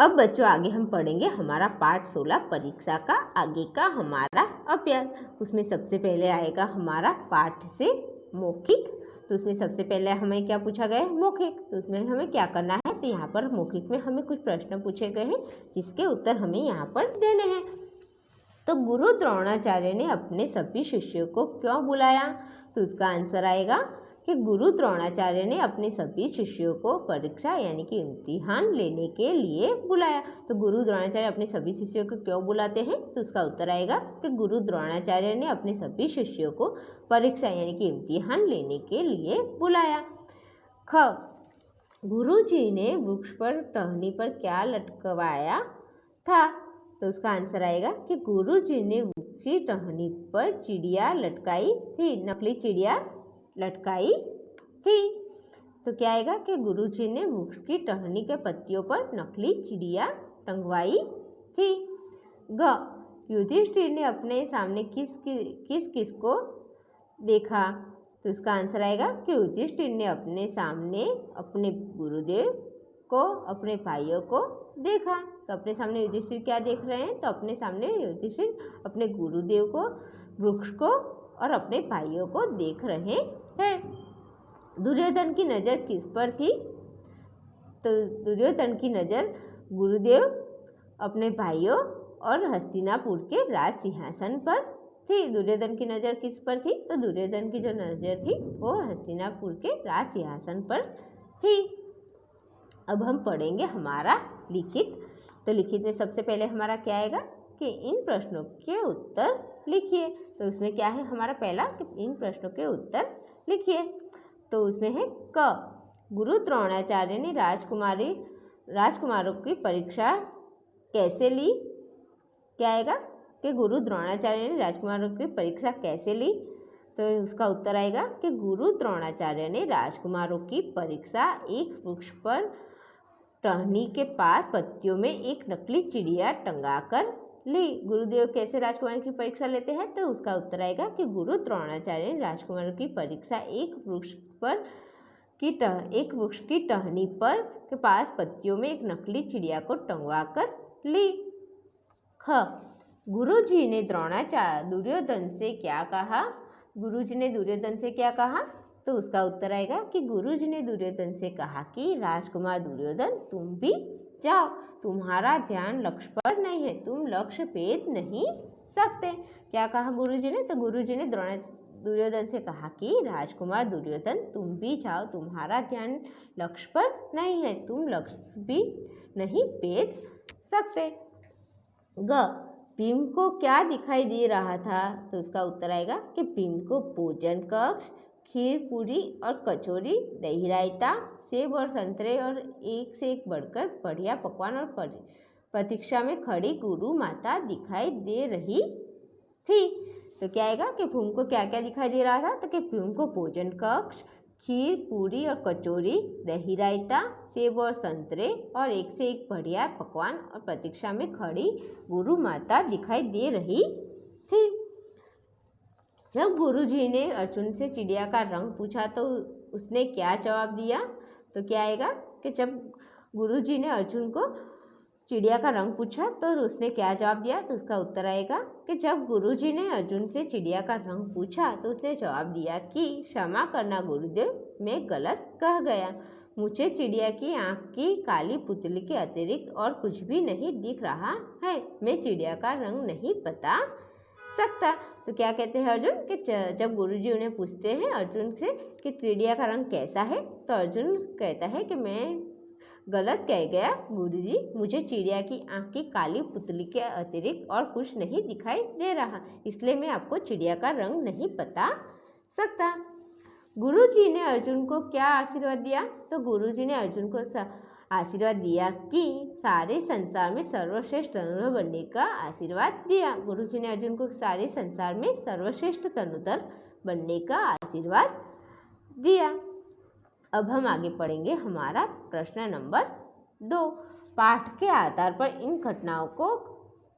अब बच्चों आगे हम पढ़ेंगे हमारा पाठ 16 परीक्षा का आगे का हमारा अभ्यास। उसमें सबसे पहले आएगा हमारा पाठ से मौखिक। तो उसमें सबसे पहले हमें क्या पूछा गया है? मौखिक। तो उसमें हमें क्या करना है? तो यहाँ पर मौखिक में हमें कुछ प्रश्न पूछे गए हैं जिसके उत्तर हमें यहाँ पर देने हैं। तो गुरु द्रोणाचार्य ने अपने सभी शिष्यों को क्यों बुलाया? तो उसका आंसर आएगा कि गुरु द्रोणाचार्य ने अपने सभी शिष्यों को परीक्षा यानी कि इम्तिहान लेने के लिए बुलाया। तो गुरु द्रोणाचार्य अपने सभी शिष्यों को क्यों बुलाते हैं? तो उसका उत्तर आएगा कि गुरु द्रोणाचार्य ने अपने सभी शिष्यों को परीक्षा यानी कि इम्तिहान लेने के लिए बुलाया। ख, गुरु जी ने वृक्ष पर टहनी पर क्या लटकवाया था? तो उसका आंसर आएगा कि गुरु जी ने वृक्ष की टहनी पर चिड़िया लटकाई थी, नकली चिड़िया लटकाई थी। तो क्या आएगा कि गुरु जी ने वृक्ष की टहनी के पत्तियों पर नकली चिड़िया टंगवाई थी। ग, युधिष्ठिर ने अपने सामने किस को देखा? तो इसका आंसर आएगा कि युधिष्ठिर ने अपने सामने अपने गुरुदेव को, अपने भाइयों को देखा। तो अपने सामने युधिष्ठिर क्या देख रहे हैं? तो अपने सामने युधिष्ठिर अपने गुरुदेव को, वृक्ष को और अपने भाइयों को देख रहे हैं। दुर्योधन की नज़र किस पर थी? तो दुर्योधन की नज़र गुरुदेव, अपने भाइयों और हस्तिनापुर के राज सिंहासन पर थी। दुर्योधन की नज़र किस पर थी? तो दुर्योधन की जो नज़र थी वो हस्तिनापुर के राज सिंहासन पर थी। अब हम पढ़ेंगे हमारा लिखित। तो लिखित में सबसे पहले हमारा क्या आएगा कि इन प्रश्नों के उत्तर लिखिए। तो उसमें क्या है हमारा पहला कि इन प्रश्नों के उत्तर लिखिए। तो उसमें है क, गुरु द्रोणाचार्य ने राजकुमारों की परीक्षा कैसे ली? क्या आएगा कि गुरु द्रोणाचार्य ने राजकुमारों की परीक्षा कैसे ली? तो उसका उत्तर आएगा कि गुरु द्रोणाचार्य ने राजकुमारों की परीक्षा एक वृक्ष पर टहनी के पास पत्तियों में एक नकली चिड़िया टंगाकर ली। गुरुदेव कैसे राजकुमारों की परीक्षा लेते हैं? तो उसका उत्तर आएगा कि गुरु द्रोणाचार्य ने राजकुमारों की परीक्षा एक वृक्ष की टहनी पर के पास पत्तियों में एक नकली चिड़िया को टंगवाकर ली। ख, गुरुजी ने दुर्योधन से क्या कहा? गुरुजी ने दुर्योधन से क्या कहा? तो उसका उत्तर आएगा कि गुरुजी ने दुर्योधन से कहा कि राजकुमार दुर्योधन तुम भी जाओ, तुम्हारा ध्यान लक्ष्य पर नहीं है, तुम लक्ष्य भेद नहीं सकते। क्या कहा गुरुजी ने? तो गुरुजी ने दुर्योधन से कहा कि राजकुमार दुर्योधन तुम भी जाओ, तुम्हारा ध्यान लक्ष्य पर नहीं है, तुम लक्ष्य भी नहीं भेद सकते। ग, भीम को क्या दिखाई दे रहा था? तो उसका उत्तर आएगा कि भीम को भोजन कक्ष, खीर पूरी और कचौरी, दही रायता, सेब और संतरे और एक से एक बढ़कर बढ़िया पकवान और प्रतीक्षा में खड़ी गुरु माता दिखाई दे रही थी। तो क्या आएगा कि भीम को क्या क्या दिखाई दे रहा था? तो कि भीम को भोजन कक्ष, खीर पूरी और कचौरी, दही रायता, सेब और संतरे और एक से एक बढ़िया पकवान और प्रतीक्षा में खड़ी गुरु माता दिखाई दे रही थी। जब गुरुजी ने अर्जुन से चिड़िया का रंग पूछा तो उसने क्या जवाब दिया? तो क्या आएगा कि जब गुरुजी ने अर्जुन को चिड़िया का रंग पूछा तो उसने क्या जवाब दिया? तो उसका उत्तर आएगा कि जब गुरुजी ने अर्जुन से चिड़िया का रंग पूछा तो उसने जवाब दिया कि क्षमा करना गुरुदेव, मैं गलत कह गया, मुझे चिड़िया की आँख की काली पुतली के अतिरिक्त और कुछ भी नहीं दिख रहा है, मैं चिड़िया का रंग नहीं बता सकता। तो क्या कहते हैं अर्जुन कि जब गुरुजी उन्हें पूछते हैं अर्जुन से कि चिड़िया का रंग कैसा है, तो अर्जुन कहता है कि मैं गलत कह गया गुरुजी, मुझे चिड़िया की आँख की काली पुतली के अतिरिक्त और कुछ नहीं दिखाई दे रहा, इसलिए मैं आपको चिड़िया का रंग नहीं बता सकता। गुरुजी ने अर्जुन को क्या आशीर्वाद दिया? तो गुरुजी ने अर्जुन को आशीर्वाद दिया कि सारे संसार में सर्वश्रेष्ठ तनुधर बनने का आशीर्वाद दिया। गुरुजी ने अर्जुन को सारे संसार में सर्वश्रेष्ठ तनुधर बनने का आशीर्वाद दिया। अब हम आगे पढ़ेंगे हमारा प्रश्न नंबर 2। पाठ के आधार पर इन घटनाओं को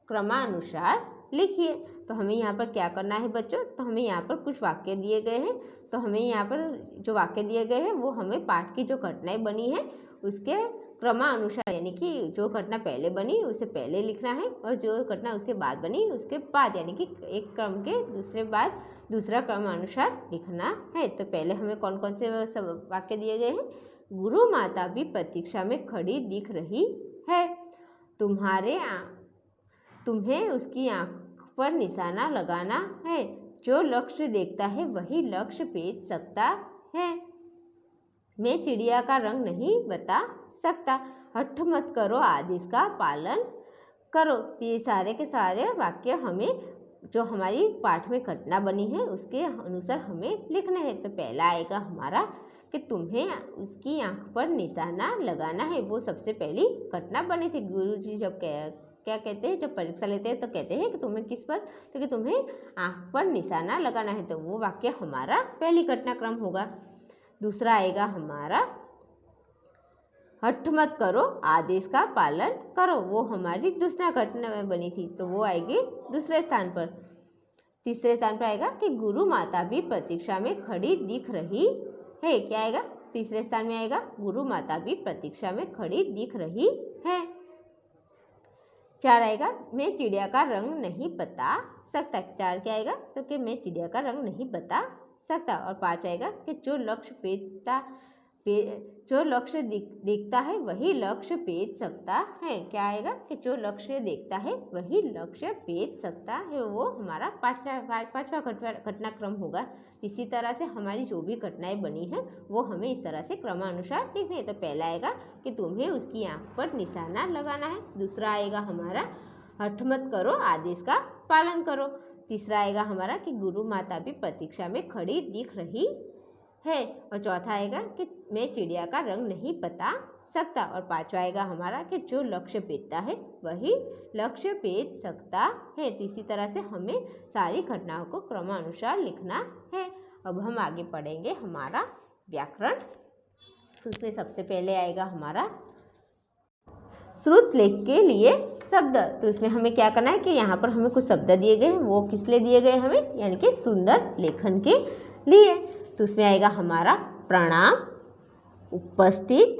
क्रमानुसार लिखिए। तो हमें यहाँ पर क्या करना है बच्चों? तो हमें यहाँ पर कुछ वाक्य दिए गए हैं, तो हमें यहाँ पर जो वाक्य दिए गए हैं वो हमें पाठ की जो घटनाएं बनी है उसके क्रमानुसार, यानी कि जो घटना पहले बनी उसे पहले लिखना है और जो घटना उसके बाद बनी उसके बाद, यानी कि एक क्रम के दूसरे बाद दूसरा क्रमानुसार लिखना है। तो पहले हमें कौन कौन से सब वाक्य दिए गए हैं। गुरु माता भी प्रतीक्षा में खड़ी दिख रही है। तुम्हें उसकी आंख पर निशाना लगाना है। जो लक्ष्य देखता है वही लक्ष्य भेद सकता है। मैं चिड़िया का रंग नहीं बता सकता। हठ मत करो, आदेश का पालन करो। ये सारे के सारे वाक्य हमें जो हमारी पाठ में घटना बनी है उसके अनुसार हमें लिखना है। तो पहला आएगा हमारा कि तुम्हें उसकी आंख पर निशाना लगाना है। वो सबसे पहली घटना बनी थी। गुरुजी जब क्या कहते हैं, जब परीक्षा लेते हैं तो कहते हैं कि तुम्हें किस पर, तो कि तुम्हें आंख पर निशाना लगाना है। तो वो वाक्य हमारा पहली घटनाक्रम होगा। दूसरा आएगा हमारा हठ मत करो, आदेश का पालन करो। वो हमारी दूसरा घटना में बनी थी, तो वो आएगी दूसरे स्थान पर। तीसरे स्थान पर आएगा कि गुरु माता भी प्रतीक्षा में खड़ी दिख रही है। क्या आएगा, तीसरे स्थान में आएगा गुरु माता भी प्रतीक्षा में खड़ी दिख रही है। 4 आएगा मैं चिड़िया का रंग नहीं बता सकता। 4 क्या आएगा, तो कि मैं चिड़िया का रंग नहीं बता सकता। और 5 आएगा कि जो लक्ष्य देखता है वही लक्ष्य भेद सकता है। क्या आएगा कि जो लक्ष्य देखता है वही लक्ष्य भेद सकता है। वो हमारा पांचवा घटनाक्रम होगा। इसी तरह से हमारी जो भी घटनाएं बनी हैं वो हमें इस तरह से क्रमानुसार लिखनी है। तो पहला आएगा कि तुम्हें उसकी आंख पर निशाना लगाना है। दूसरा आएगा हमारा हठ मत करो, आदेश का पालन करो। तीसरा आएगा हमारा कि गुरु माता भी प्रतीक्षा में खड़ी दिख रही है। और चौथा आएगा कि मैं चिड़िया का रंग नहीं बता सकता। और 5वां आएगा हमारा कि जो लक्ष्य भेदता है वही लक्ष्य भेद सकता है। तो इसी तरह से हमें सारी घटनाओं को क्रमानुसार लिखना है। अब हम आगे पढ़ेंगे हमारा व्याकरण। तो उसमें सबसे पहले आएगा हमारा श्रुत लेख के लिए शब्द। तो इसमें हमें क्या करना है कि यहाँ पर हमें कुछ शब्द दिए गए हैं, वो किस लिए दिए गए हमें, यानी कि सुंदर लेखन के लिए। तो उसमें आएगा हमारा प्रणाम, उपस्थित,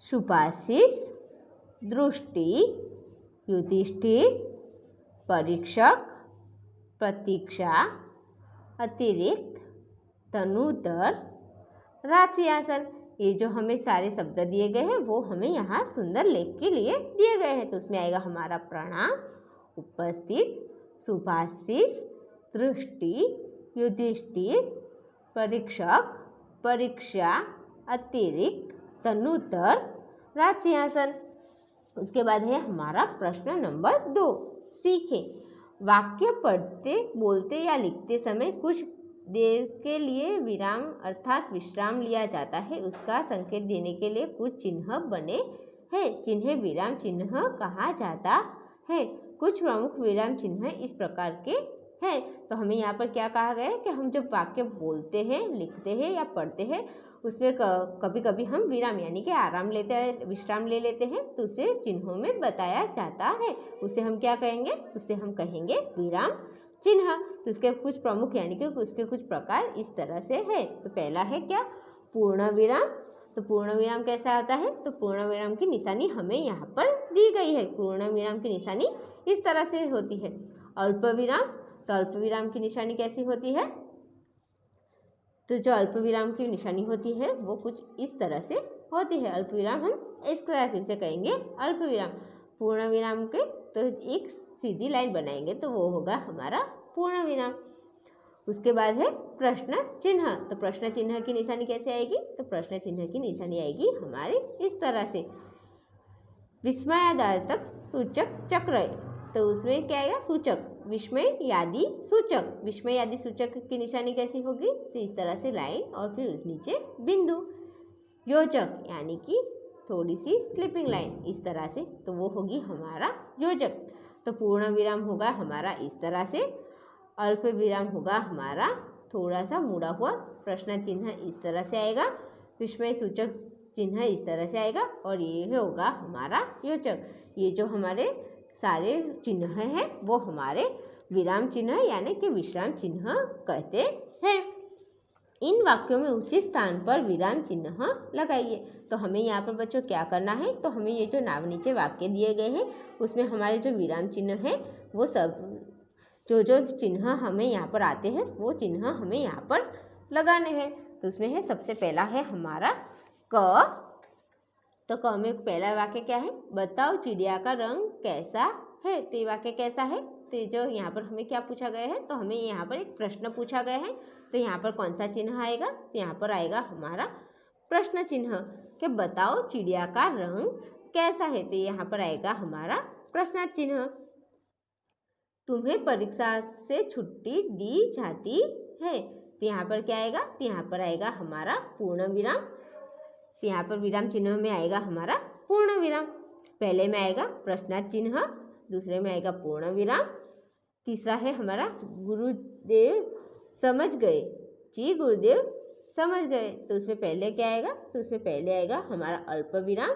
शुभाशीष, दृष्टि, युधिष्ठिर, परीक्षक, प्रतीक्षा, अतिरिक्त, तनुदर, राशियासन। ये जो हमें सारे शब्द दिए गए हैं वो हमें यहाँ सुंदर लेख के लिए दिए गए हैं। तो उसमें आएगा हमारा प्रणाम, उपस्थित, शुभाशीष, दृष्टि, युधिष्ठिर, परीक्षक, परीक्षा, अतिरिक्त, तनुत्तर, राशियासन। उसके बाद है हमारा प्रश्न नंबर 2। सीखें। वाक्य पढ़ते, बोलते या लिखते समय कुछ देर के लिए विराम अर्थात विश्राम लिया जाता है। उसका संकेत देने के लिए कुछ चिन्ह बने हैं, जिन्हें विराम चिन्ह कहा जाता है। कुछ प्रमुख विराम चिन्ह इस प्रकार के हैं। तो हमें यहाँ पर क्या कहा गया है कि हम जब वाक्य बोलते हैं, लिखते हैं या पढ़ते हैं उसमें कभी कभी हम विराम यानी कि आराम लेते हैं, विश्राम ले लेते हैं, तो उसे चिन्हों में बताया जाता है। उसे हम क्या कहेंगे, उसे हम कहेंगे विराम चिन्ह। तो उसके कुछ प्रमुख यानी कि उसके कुछ प्रकार इस तरह से है। तो पहला है क्या, पूर्ण विराम। तो पूर्ण विराम कैसा होता है, तो पूर्ण विराम की निशानी हमें यहाँ पर दी गई है। पूर्ण विराम की निशानी इस तरह से होती है। अल्प विराम, तो अल्प विराम की निशानी कैसी होती है, तो जो अल्प विराम की निशानी होती है वो कुछ इस तरह से होती है। अल्प विराम हम इस तरह से इसे कहेंगे अल्प विराम। पूर्ण विराम के तो एक सीधी लाइन बनाएंगे तो वो होगा हमारा पूर्ण विराम। उसके बाद है प्रश्न चिन्ह। तो प्रश्न चिन्ह की निशानी कैसे आएगी, तो प्रश्न चिन्ह की निशानी आएगी हमारी इस तरह से। विस्मयादार्थक सूचक चक्र, तो उसमें क्या आएगा, सूचक, विस्मय यादी सूचक। विस्मय यादी सूचक की निशानी कैसी होगी, तो इस तरह से लाइन और फिर उस नीचे बिंदु। योजक यानी कि थोड़ी सी स्लिपिंग लाइन इस तरह से, तो वो होगी हमारा योजक। तो पूर्ण विराम होगा हमारा इस तरह से, अल्प विराम होगा हमारा थोड़ा सा मुड़ा हुआ, प्रश्न चिन्ह इस तरह से आएगा, विस्मय सूचक चिन्ह इस तरह से आएगा और ये होगा हमारा योजक। ये जो हमारे सारे चिन्ह हैं वो हमारे विराम चिन्ह यानी कि विश्राम चिन्ह कहते हैं। इन वाक्यों में उचित स्थान पर विराम चिन्ह लगाइए। तो हमें यहाँ पर बच्चों क्या करना है, तो हमें ये जो नाम नीचे वाक्य दिए गए हैं उसमें हमारे जो विराम चिन्ह है वो सब जो जो चिन्ह हमें यहाँ पर आते हैं वो चिन्ह हमें यहाँ पर लगाने हैं। तो उसमें है सबसे पहला है हमारा क। तो क में पहला वाक्य क्या है, बताओ चिड़िया का रंग कैसा है। तो ये वाक्य कैसा है, तो जो यहाँ पर हमें क्या पूछा गया है, तो हमें यहाँ पर एक प्रश्न पूछा गया है। तो यहाँ पर कौन सा चिन्ह आएगा, तो यहाँ पर आएगा हमारा प्रश्न चिन्ह कि बताओ चिड़िया का रंग कैसा है। तो यहाँ पर आएगा हमारा प्रश्न चिन्ह। तुम्हें परीक्षा से छुट्टी दी जाती है। तो यहाँ पर क्या आएगा, तो यहाँ पर आएगा हमारा पूर्ण विराम। तो यहाँ पर विराम चिन्ह में आएगा हमारा पूर्ण विराम। पहले में आएगा प्रश्न चिन्ह, दूसरे में आएगा पूर्ण विराम, तीसरा है हमारा गुरुदेव समझ गए, जी गुरुदेव समझ गए। तो उसमें पहले क्या आएगा, तो उसमें पहले आएगा हमारा अल्प विराम,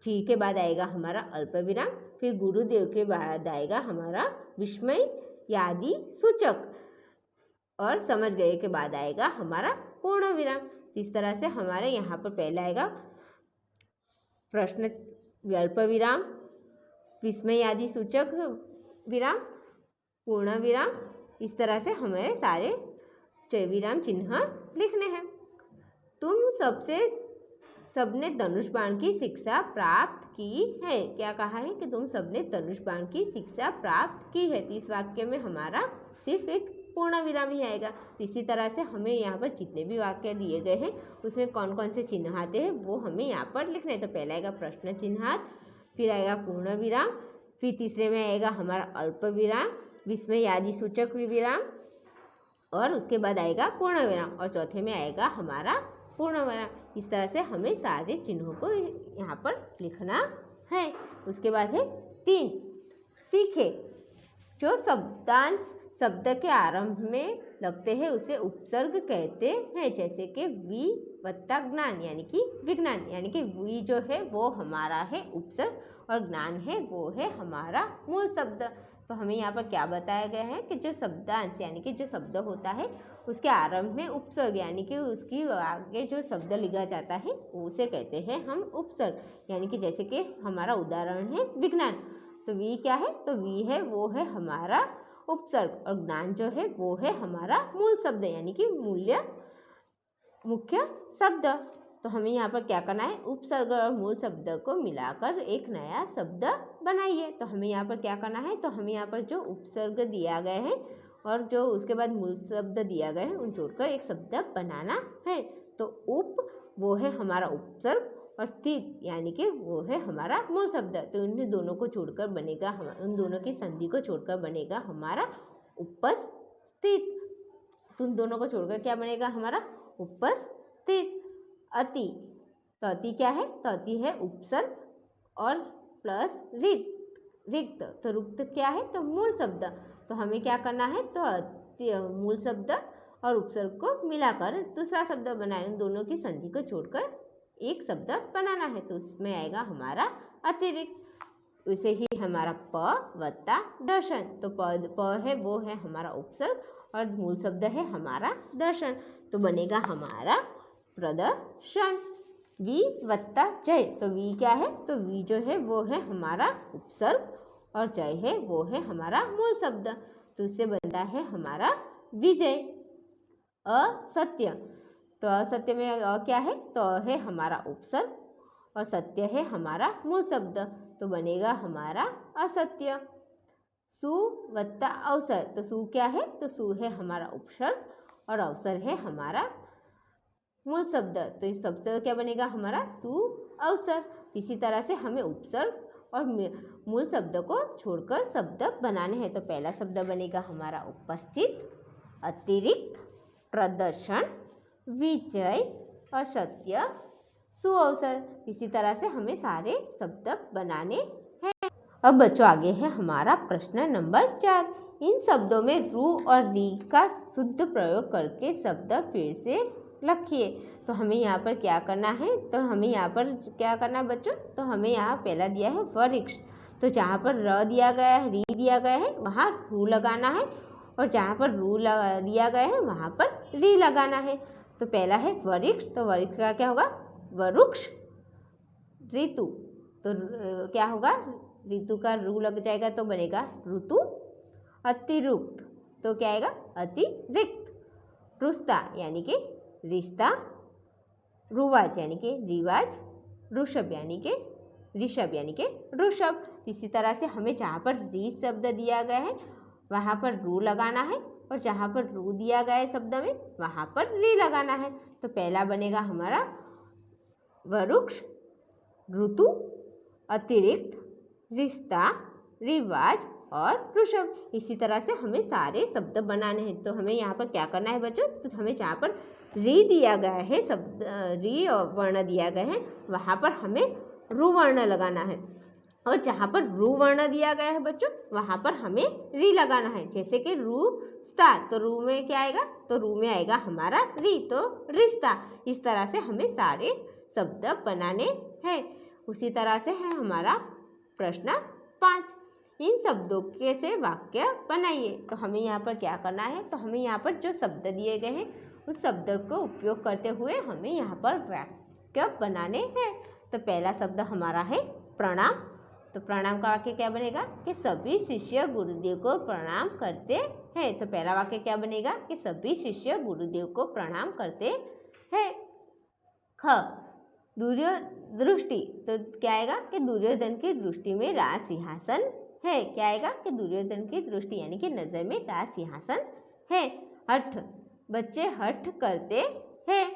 जी के बाद आएगा हमारा अल्प विराम, फिर गुरुदेव के बाद आएगा हमारा विस्मय यादि सूचक, और समझ गए के बाद आएगा हमारा पूर्ण विराम। इस तरह से हमारे यहाँ पर पहला आएगा प्रश्न अल्प विराम, विस्मय आदि सूचक विराम, पूर्ण विराम। इस तरह से हमें सारे विराम चिन्ह लिखने हैं। तुम सबने धनुष बाण की शिक्षा प्राप्त की है। क्या कहा है कि तुम सबने धनुष बाण की शिक्षा प्राप्त की है। तो इस वाक्य में हमारा सिर्फ एक पूर्ण विराम ही आएगा। तो इसी तरह से हमें यहाँ पर जितने भी वाक्य दिए गए हैं उसमें कौन कौन से चिन्ह आते हैं वो हमें यहाँ पर लिखने हैं। तो पहला आएगा प्रश्न चिन्ह, फिर आएगा पूर्ण विराम, फिर तीसरे में आएगा हमारा अल्प विराम, विस्मय आदि सूचक विराम, और उसके बाद आएगा पूर्ण विराम, और चौथे में आएगा हमारा पूर्ण विराम। इस तरह से हमें सारे चिन्हों को यहाँ पर लिखना है। उसके बाद है 3, सीखे। जो शब्दांश शब्द के आरंभ में लगते हैं उसे उपसर्ग कहते हैं। जैसे कि वि वत्ता ज्ञान यानी कि विज्ञान, यानी कि वि जो है वो हमारा है उपसर्ग और ज्ञान है वो है हमारा मूल शब्द। तो हमें यहाँ पर क्या बताया गया है कि जो शब्दांश यानी कि जो शब्द होता है उसके आरंभ में उपसर्ग यानी कि उसकी आगे जो शब्द लिखा जाता है उसे कहते हैं हम उपसर्ग। यानी कि जैसे कि हमारा उदाहरण है विज्ञान, तो वी क्या है, तो वी है वो है हमारा उपसर्ग, और ज्ञान जो है वो है हमारा मूल शब्द यानी कि मुख्य शब्द। तो हमें यहाँ पर क्या करना है, उपसर्ग और मूल शब्द को मिलाकर एक नया शब्द बनाइए। तो हमें यहाँ पर क्या करना है, तो हमें यहाँ पर जो उपसर्ग दिया गया है और जो उसके बाद मूल शब्द दिया गया है उन जोड़कर एक शब्द बनाना है। तो उप वो है हमारा उपसर्ग और स्थित यानी कि वो है हमारा मूल शब्द। तो इन दोनों को छोड़कर बनेगा उन दोनों की संधि को छोड़कर बनेगा हमारा उपस्थित। तो उन दोनों को छोड़कर क्या बनेगा हमारा उपस्थित। अति, तो अति क्या है, तो अति है उपसर्ग और प्लस रिक्त, तो रिक्त क्या है, तो मूल शब्द। तो हमें क्या करना है, तो मूल शब्द और उपसर्ग को मिलाकर दूसरा शब्द बनाए, उन दोनों की संधि को छोड़कर एक शब्द बनाना है। तो उसमें आएगा हमारा अतिरिक्त। उसे ही हमारा प वत्ता दर्शन, तो प है वो है हमारा उपसर्ग और मूल शब्द है हमारा दर्शन, तो बनेगा हमारा प्रदर्शन। वी वत्ता जय, तो वी क्या है, तो वी जो है वो है हमारा उपसर्ग और जय है वो है हमारा मूल शब्द, तो उससे बनता है हमारा विजय। असत्य, तो असत्य में क्या है, तो है हमारा उपसर्ग और सत्य है हमारा मूल शब्द, तो बनेगा हमारा असत्य। सु वत्ता अवसर, तो सु क्या है, तो सु है हमारा उपसर्ग और अवसर है हमारा मूल शब्द, तो इस शब्द क्या बनेगा हमारा सु अवसर। इसी तरह से हमें उपसर्ग और मूल शब्द को छोड़कर शब्द बनाने हैं। तो पहला शब्द बनेगा हमारा उपस्थित, अतिरिक्त, प्रदर्शन, विजय, असत्य, सुअवसर। इसी तरह से हमें सारे शब्द बनाने हैं। अब बच्चों आगे है हमारा प्रश्न नंबर 4। इन शब्दों में रु और री का शुद्ध प्रयोग करके शब्द फिर से लिखिए। तो हमें यहाँ पर क्या करना है, तो हमें यहाँ पर क्या करना है बच्चों, तो हमें यहाँ पहला दिया है वृक्ष, तो जहाँ पर र दिया गया है, री दिया गया है वहाँ रू लगाना है, और जहाँ पर रू दिया गया है वहाँ पर री लगाना है। तो पहला है वृक्ष, तो वृक्ष का क्या होगा वरुक्ष। ऋतु, तो क्या होगा ऋतु का रू लग जाएगा तो बनेगा ऋतु। अतिरिक्त, तो क्या आएगा अतिरिक्त। रुस्ता यानी कि रिश्ता। रुवाज यानी कि रिवाज। ऋषभ यानी कि ऋषभ यानी कि ऋषभ। इसी तरह से हमें जहाँ पर री शब्द दिया गया है वहाँ पर रू लगाना है, और जहाँ पर रू दिया गया है शब्द में वहाँ पर री लगाना है। तो पहला बनेगा हमारा वृक्ष, ऋतु, अतिरिक्त, रिश्ता, रिवाज और ऋषभ। इसी तरह से हमें सारे शब्द बनाने हैं। तो हमें यहाँ पर क्या करना है बच्चों, तो हमें जहाँ पर री दिया गया है शब्द, री वर्ण दिया गया है वहाँ पर हमें रू वर्ण लगाना है, और जहाँ पर रू वर्ण दिया गया है बच्चों वहाँ पर हमें री लगाना है। जैसे कि रुस्ता, तो रू में क्या आएगा, तो रू में आएगा हमारा री, तो रिश्ता। इस तरह से हमें सारे शब्द बनाने हैं। उसी तरह से है हमारा प्रश्न 5। इन शब्दों के से वाक्य बनाइए। तो हमें यहाँ पर क्या करना है, तो हमें यहाँ पर जो शब्द दिए गए हैं उस शब्द को उपयोग करते हुए हमें यहाँ पर वाक्य बनाने हैं। तो पहला शब्द हमारा है प्रणाम। तो प्रणाम का वाक्य क्या बनेगा कि सभी शिष्य गुरुदेव को प्रणाम करते हैं। तो पहला वाक्य क्या बनेगा कि सभी शिष्य गुरुदेव को प्रणाम करते हैं। ख दृष्टि, तो क्या आएगा कि दुर्योधन की दृष्टि में राज सिंहासन है। क्या आएगा कि दुर्योधन की दृष्टि यानी कि नजर में राज सिंहासन है। हठ, बच्चे हठ करते हैं।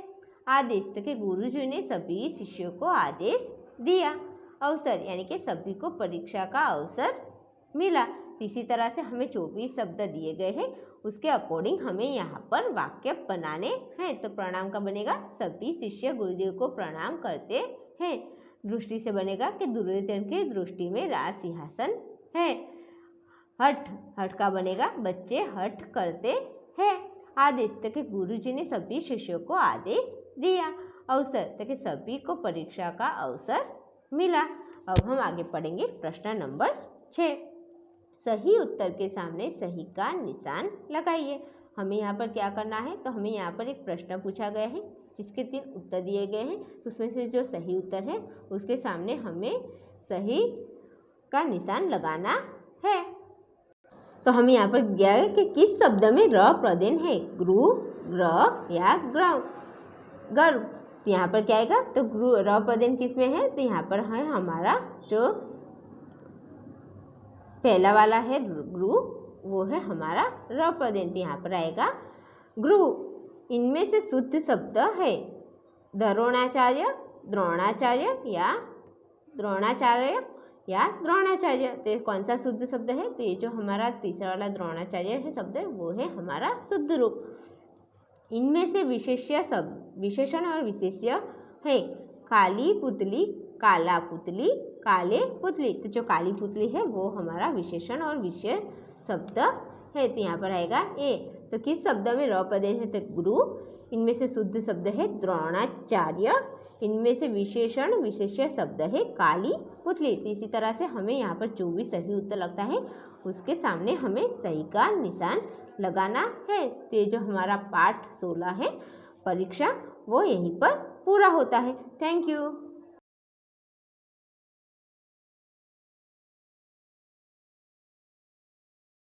आदेश, तो कि गुरुजी ने सभी शिष्यों को आदेश दिया। अवसर यानी कि सभी को परीक्षा का अवसर मिला। इसी तरह से हमें 24 शब्द दिए गए हैं, उसके अकॉर्डिंग हमें यहाँ पर वाक्य बनाने हैं। तो प्रणाम का बनेगा सभी शिष्य गुरुदेव को प्रणाम करते हैं। दृष्टि से बनेगा कि दुर्योधन की दृष्टि में राज सिंहासन है। हठ, हठ का बनेगा बच्चे हठ करते हैं। आदेश, तो कि गुरुजी ने सभी शिष्यों को आदेश दिया। अवसर, तो कि सभी को परीक्षा का अवसर मिला। अब हम आगे पढ़ेंगे प्रश्न नंबर 6। सही उत्तर के सामने सही का निशान लगाइए। हमें यहाँ पर क्या करना है, तो हमें यहाँ पर एक प्रश्न पूछा गया है जिसके 3 उत्तर दिए गए हैं। तो उसमें से जो सही उत्तर है उसके सामने हमें सही का निशान लगाना है। तो हमें यहाँ पर दिया है कि किस शब्द में र प्रदेन है, गुरु, ग्र या गर्व। तो यहाँ पर क्या आएगा, तो गुरु र प्रदेन किस में है, तो यहाँ पर है हमारा जो पहला वाला है गुरु, वो है हमारा र प्रदेन। तो यहाँ पर आएगा गुरु। इनमें से शुद्ध शब्द है द्रोणाचार्य, द्रोणाचार्य या द्रोणाचार्य या द्रोणाचार्य। तो ये कौन सा शुद्ध शब्द है, तो ये जो हमारा तीसरा वाला द्रोणाचार्य है शब्द है वो है हमारा शुद्ध रूप। इनमें से विशेष्य शब्द, विशेषण और विशेष्य है काली पुतली, काला पुतली, काले पुतली। तो जो काली पुतली है वो हमारा विशेषण और विशेष शब्द है। तो यहाँ पर आएगा ए। तो किस शब्द में र प्रदेन है, तो गुरु। इनमें से शुद्ध शब्द है द्रोणाचार्य। इनमें से विशेषण विशेष्य शब्द है काली पुतली। तो इसी तरह से हमें यहाँ पर जो भी सही उत्तर लगता है उसके सामने हमें सही का निशान लगाना है। तो ये जो हमारा पाठ 16 है परीक्षा, वो यहीं पर पूरा होता है। Thank you.